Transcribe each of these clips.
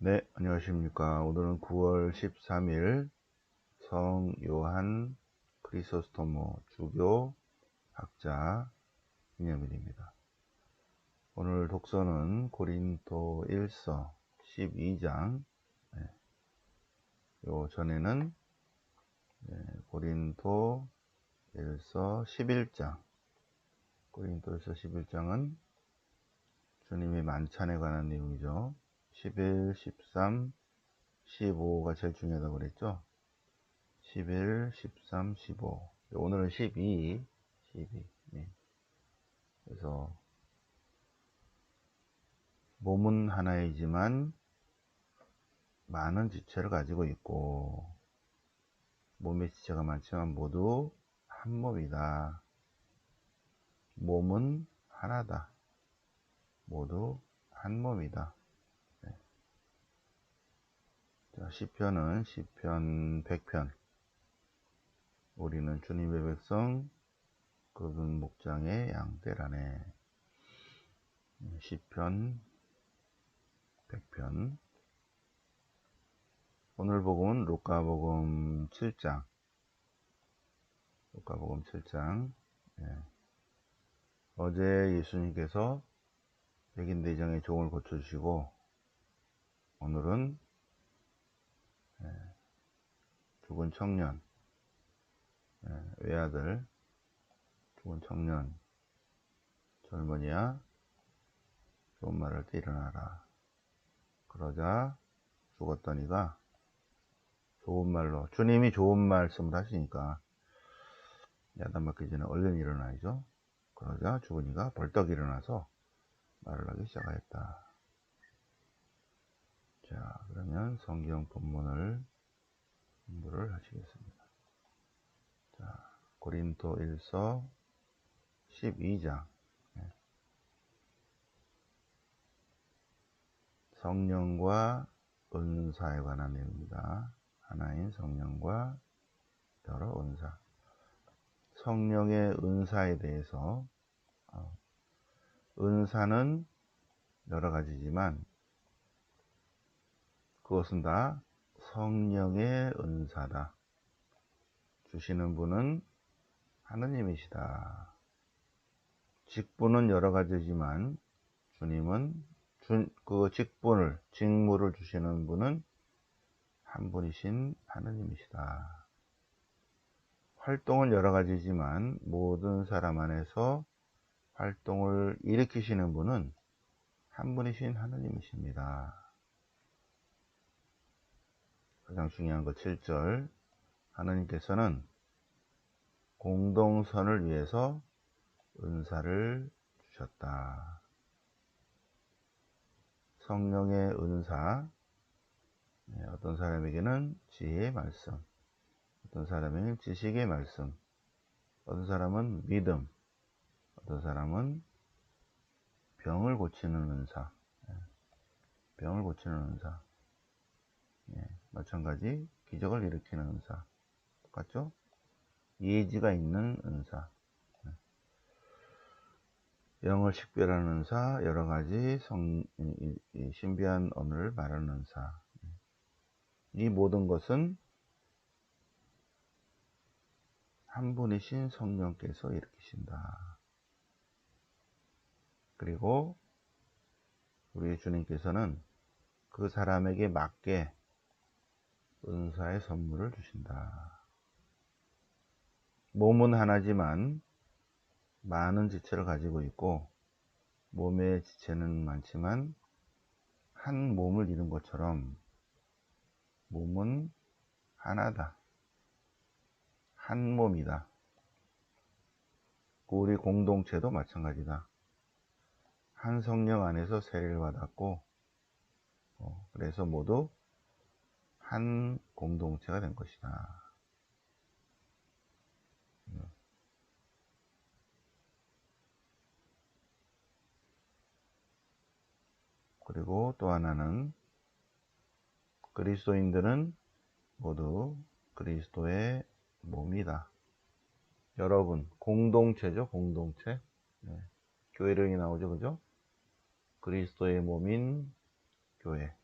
네, 안녕하십니까. 오늘은 9월 13일 성 요한 크리소스토모 주교 학자 기념일입니다. 오늘 독서는 고린도 1서 12장, 요 전에는 고린도 1서 11장, 고린도 1서 11장은 주님의 만찬에 관한 내용이죠. 11, 13, 15가 제일 중요하다고 그랬죠. 11, 13, 15. 오늘은 12. 네. 그래서 몸은 하나이지만 많은 지체를 가지고 있고, 몸의 지체가 많지만 모두 한 몸이다. 몸은 하나다. 모두 한 몸이다. 네. 자, 시편은 시편 100편. 우리는 주님의 백성, 그분 목장의 양떼라네. 시편 100편. 오늘 복음은 루카복음 7장. 루카복음 7장. 어제 예수님께서 백인 대장의 종을 고쳐주시고, 오늘은 죽은 청년, 외아들, 죽은 청년, 젊은이야, 좋은 말을 할 때 일어나라. 그러자 죽었던 이가 좋은 말로, 주님이 좋은 말씀을 하시니까 야단 맞기 전에 얼른 일어나야죠. 그러자 죽은 이가 벌떡 일어나서 말을 하기 시작하였다. 자, 그러면 성경 본문을 공부를 하시겠습니다. 자, 고린도 1서 12장. 성령과 은사에 관한 내용입니다. 하나인 성령과 여러 은사. 성령의 은사에 대해서, 은사는 여러 가지지만 그것은 다 성령의 은사다. 주시는 분은 하느님이시다. 직분은 여러 가지지만 주님은 그 직무를 주시는 분은 한 분이신 하느님이시다. 활동은 여러 가지지만 모든 사람 안에서 활동을 일으키시는 분은 한 분이신 하느님이십니다. 가장 중요한 것 7절. 하느님께서는 공동선을 위해서 은사를 주셨다. 성령의 은사, 어떤 사람에게는 지혜의 말씀, 어떤 사람에게는 지식의 말씀, 어떤 사람은 믿음, 어떤 사람은 병을 고치는 은사, 병을 고치는 은사, 마찬가지 기적을 일으키는 은사, 똑같죠? 예지가 있는 은사, 영을 식별하는 은사, 여러 가지 신비한 언어를 말하는 은사. 이 모든 것은 한 분이신 성령께서 일으키신다. 그리고 우리 주님께서는 그 사람에게 맞게 은사의 선물을 주신다. 몸은 하나지만 많은 지체를 가지고 있고, 몸의 지체는 많지만 한 몸을 이룬 것처럼 몸은 하나다. 한 몸이다. 우리 공동체도 마찬가지다. 한 성령 안에서 세례를 받았고, 그래서 모두 한 공동체가 된 것이다. 그리고 또 하나는 그리스도인들은 모두 그리스도의 몸이다. 여러분, 공동체죠, 공동체. 교회 이름이 나오죠, 그죠? 그리스도의 몸인 교회.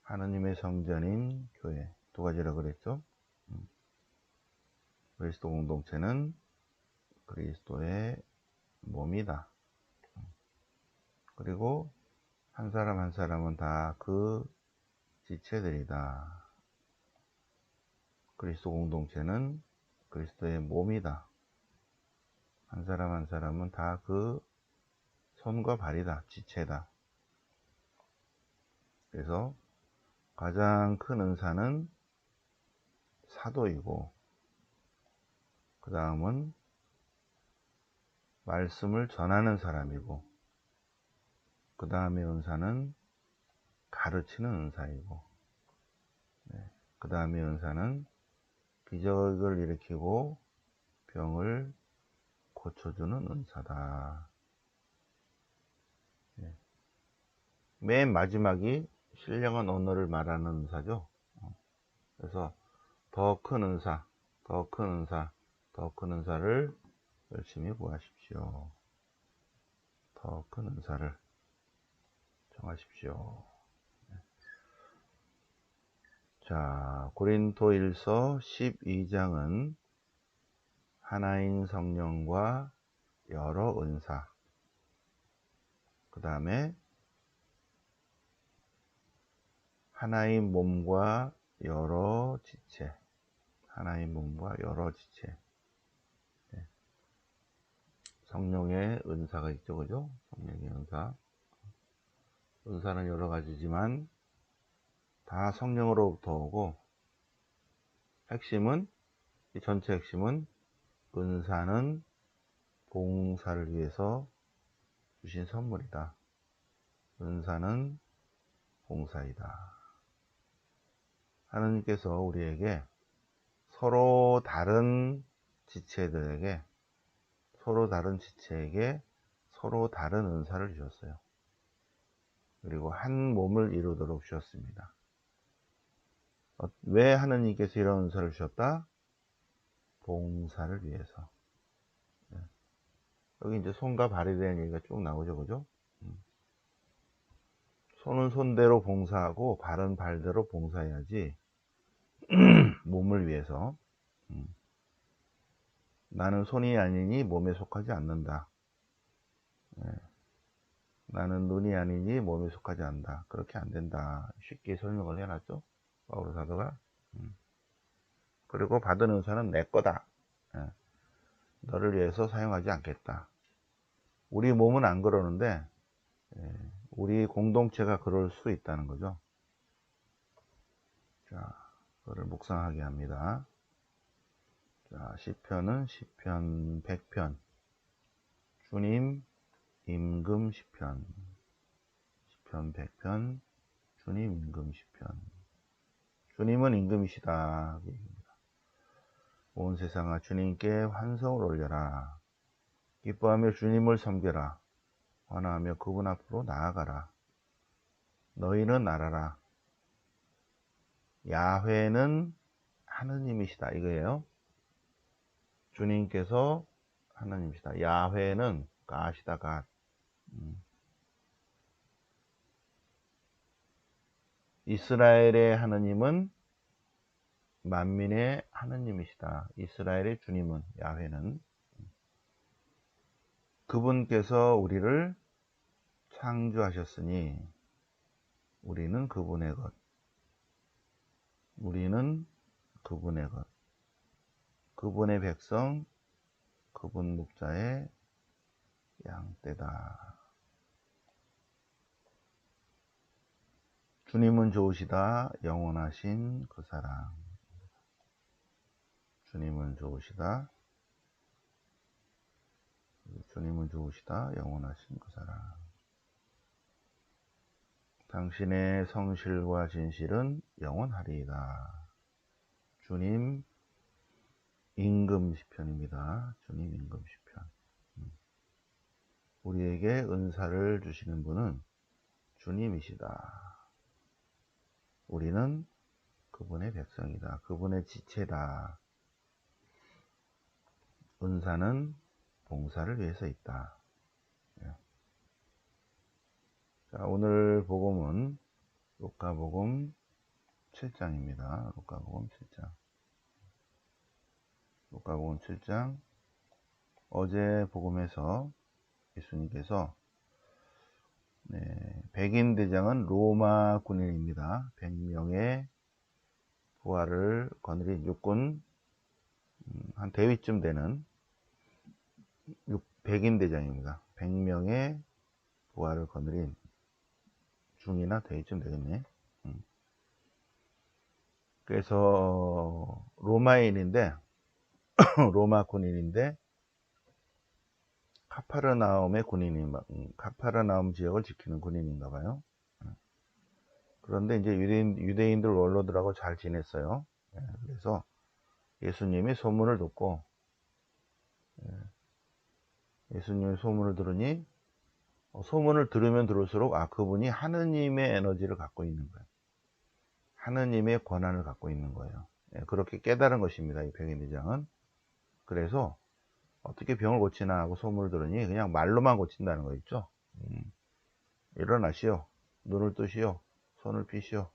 하느님의 성전인 교회. 두 가지라 그랬죠. 그리스도 공동체는 그리스도의 몸이다. 그리고 한 사람 한 사람은 다 그 지체들이다. 그리스도 공동체는 그리스도의 몸이다. 한 사람 한 사람은 다 그 손과 발이다. 지체다. 그래서 가장 큰 은사는 사도이고, 그 다음은 말씀을 전하는 사람이고, 그 다음의 은사는 가르치는 은사이고, 그 다음의 은사는 기적을 일으키고 병을 고쳐주는 은사다. 맨 마지막이 신령한 언어를 말하는 은사죠. 그래서 더 큰 은사, 더 큰 은사, 더 큰 은사를 열심히 구하십시오. 더 큰 은사를 정하십시오. 자, 고린도일서 12장은 하나인 성령과 여러 은사, 그 다음에 하나인 몸과 여러 지체, 하나인 몸과 여러 지체. 성령의 은사가 있죠, 그죠? 성령의 은사. 은사는 여러 가지지만 다 성령으로부터 오고, 핵심은, 이 전체 핵심은 은사는 봉사를 위해서 주신 선물이다. 은사는 봉사이다. 하나님께서 우리에게 서로 다른 지체들에게, 서로 다른 지체에게 서로 다른 은사를 주셨어요. 그리고 한 몸을 이루도록 주셨습니다. 왜 하나님께서 이런 은사를 주셨다? 봉사를 위해서. 여기 이제 손과 발에 대한 얘기가 쭉 나오죠, 그죠? 손은 손대로 봉사하고 발은 발대로 봉사해야지. 몸을 위해서. 나는 손이 아니니 몸에 속하지 않는다. 나는 눈이 아니니 몸에 속하지 않는다. 그렇게 안 된다. 쉽게 설명을 해놨죠, 바울 사도가. 그리고 받은 은사는 내 거다. 너를 위해서 사용하지 않겠다. 우리 몸은 안 그러는데 우리 공동체가 그럴 수 있다는 거죠. 자, 그거를 묵상하게 합니다. 자, 시편은 시편 100편, 주님 임금 시편, 시편 100편, 주님 임금 시편. 주님은 임금이시다. 온 세상아 주님께 환성을 올려라. 기뻐하며 주님을 섬겨라. 환호하며 그분 앞으로 나아가라. 너희는 알아라. 야훼는 하느님이시다. 이거예요. 주님께서 하나님이시다. 야훼는 가시다 갓. 이스라엘의 하느님은 만민의 하느님이시다. 이스라엘의 주님은, 야훼는 그분께서 우리를 창조하셨으니 우리는 그분의 것. 우리는 그분의 것. 그분의 백성, 그분 목자의 양떼다. 주님은 좋으시다. 영원하신 그 사랑. 주님은 좋으시다. 주님은 좋으시다. 영원하신 그 사랑. 당신의 성실과 진실은 영원하리이다. 주님 임금 시편입니다. 주님 임금 시편. 우리에게 은사를 주시는 분은 주님이시다. 우리는 그분의 백성이다. 그분의 지체다. 은사는 봉사를 위해서 있다. 자, 오늘 복음은 루카복음 7장입니다. 루카복음 7장. 루카복음 7장. 어제 복음에서 예수님께서 백인 대장은 로마 군인입니다. 100명의 부하를 거느린 육군 한 대위쯤 되는 백인 대장입니다. 100명의 부하를 거느린 중이나 대위쯤 되겠네. 그래서 로마인인데 로마 군인인데 카파르나움의 카파르나움 지역을 지키는 군인인가 봐요. 그런데 이제 유대인들 원로들하고 잘 지냈어요. 그래서 예수님이 소문을 듣고 예수님의 소문을 들으니 소문을 들으면 들을수록 그분이 하느님의 에너지를 갖고 있는 거예요. 하느님의 권한을 갖고 있는 거예요. 그렇게 깨달은 것입니다. 이 백인대장은. 그래서 어떻게 병을 고치나 하고 소문을 들으니 그냥 말로만 고친다는 거 있죠. 일어나시오. 눈을 뜨시오. 손을 피시오.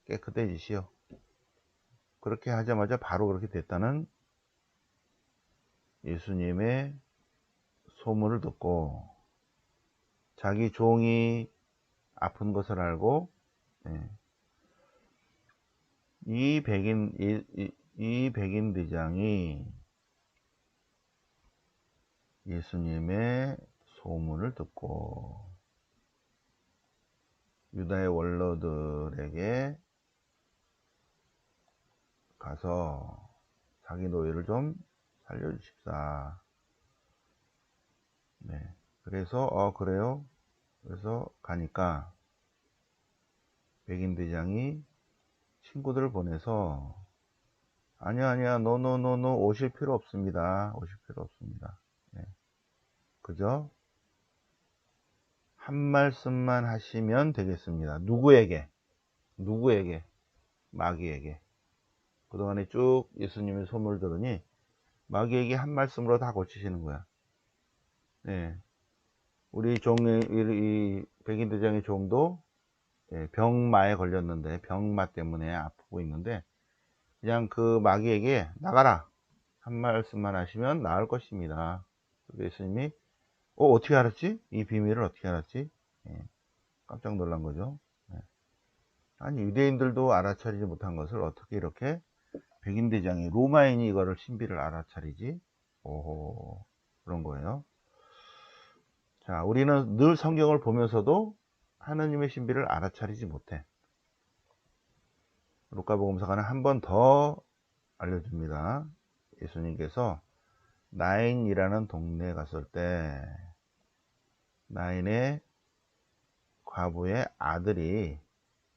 깨끗해지시오. 그렇게 하자마자 바로 그렇게 됐다는 예수님의 소문을 듣고 자기 종이 아픈 것을 알고 이 백인 대장이 예수님의 소문을 듣고 유다의 원로들에게 가서 자기 노예를 좀 살려주십사. 그래서 그래요. 그래서 가니까 백인 대장이 친구들을 보내서 아니야 노 오실 필요 없습니다. 오실 필요 없습니다. 그저 한 말씀만 하시면 되겠습니다. 누구에게? 마귀에게. 그동안에 쭉 예수님의 소문을 들으니 마귀에게 한 말씀으로 다 고치시는 거야. 우리 이 백인 대장의 종도 병마에 걸렸는데 병마 때문에 아프고 있는데 그냥 그 마귀에게 나가라 한 말씀만 하시면 나을 것입니다. 예수님이 어떻게 알았지? 이 비밀을 어떻게 알았지? 깜짝 놀란 거죠. 아니 유대인들도 알아차리지 못한 것을 어떻게 이렇게 백인 대장이 로마인이 이거를 신비를 알아차리지? 오호, 그런 거예요. 자, 우리는 늘 성경을 보면서도 하나님의 신비를 알아차리지 못해. 루카복음서가는 한 번 더 알려줍니다. 예수님께서 나인이라는 동네에 갔을 때 나인의 과부의 아들이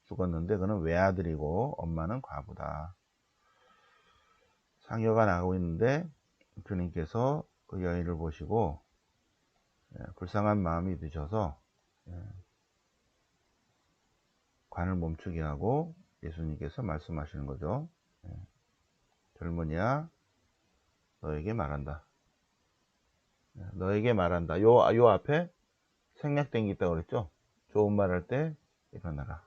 죽었는데 그는 외아들이고 엄마는 과부다. 상여가 나가고 있는데 주님께서 그 여인을 보시고 불쌍한 마음이 드셔서 관을 멈추게 하고 예수님께서 말씀하시는 거죠. 젊은이야 너에게 말한다. 너에게 말한다. 요 앞에 생략된 게 있다고 그랬죠. 좋은 말 할 때 일어나라.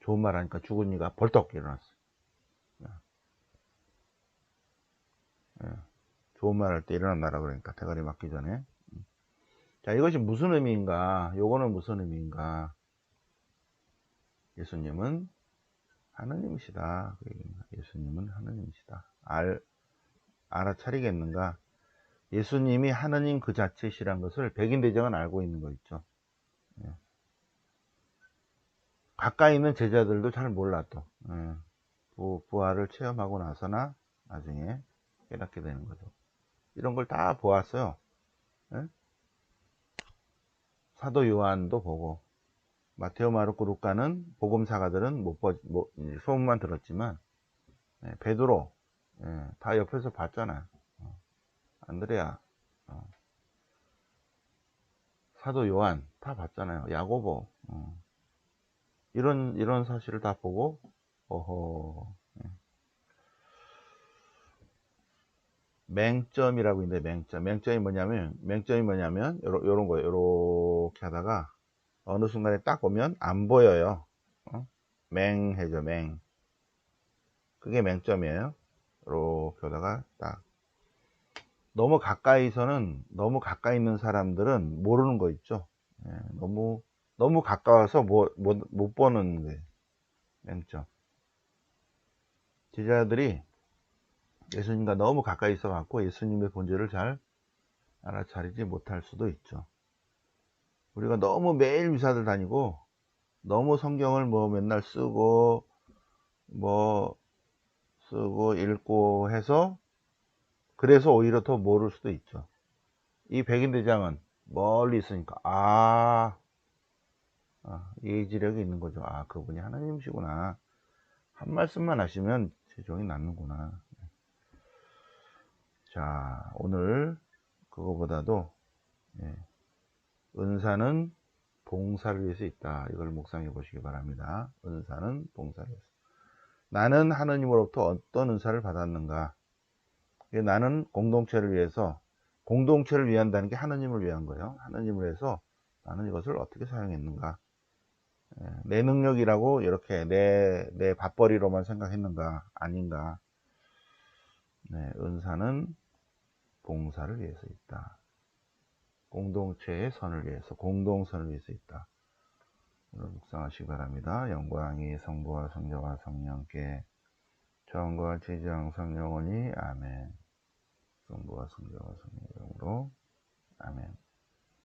좋은 말 하니까 죽은 이가 벌떡 일어났어. 좋은 말 할 때 일어나라 그러니까 대가리 맞기 전에. 자, 이것이 무슨 의미인가? 요거는 무슨 의미인가? 예수님은 하느님이시다. 예수님은 하느님이시다. 알아차리겠는가? 예수님이 하느님 그 자체시란 것을 백인대장은 알고 있는 거 있죠. 가까이 있는 제자들도 잘 몰라 또. 부활을 체험하고 나서나 나중에 깨닫게 되는 거죠. 이런 걸 다 보았어요. 사도 요한도 보고 마테오, 마르코, 루카는 복음사가들은 소문만 들었지만 베드로 다 옆에서 봤잖아요. 안드레아, 사도 요한 다 봤잖아요. 야고보 이런 사실을 다 보고 어허 맹점이 뭐냐면 요런 거예요. 요렇게 하다가 어느 순간에 딱 오면 안 보여요. 맹해져, 맹. 그게 맹점이에요. 이렇게 오다가 딱. 너무 가까이 있는 사람들은 모르는 거 있죠. 예, 너무 가까워서 못 보는 게 맹점. 제자들이 예수님과 너무 가까이 있어 갖고 예수님의 본질을 잘 알아차리지 못할 수도 있죠. 우리가 너무 매일 미사들 다니고 너무 성경을 뭐 맨날 뭐 쓰고 읽고 해서 그래서 오히려 더 모를 수도 있죠. 이 백인대장은 멀리 있으니까 예지력이 있는 거죠. 그분이 하나님이시구나. 한 말씀만 하시면 제 종이 낫는구나. 자, 오늘 그거보다도 예, 은사는 봉사를 위해서 있다. 이걸 묵상해 보시기 바랍니다. 은사는 봉사를 위해서. 나는 하느님으로부터 어떤 은사를 받았는가? 나는 공동체를 위한다는 게 하느님을 위한 거예요. 하느님을 위해서 나는 이것을 어떻게 사용했는가? 내 능력이라고 이렇게 내 밥벌이로만 생각했는가? 아닌가? 네, 은사는 봉사를 위해서 있다. 공동체의 선을 위해서, 공동선을 위해서 있다. 오늘 묵상하시기 바랍니다. 영광이 성부와 성자와 성령께 전과 지지 항상 영원히 아멘. 성부와 성자와 성령으로 아멘.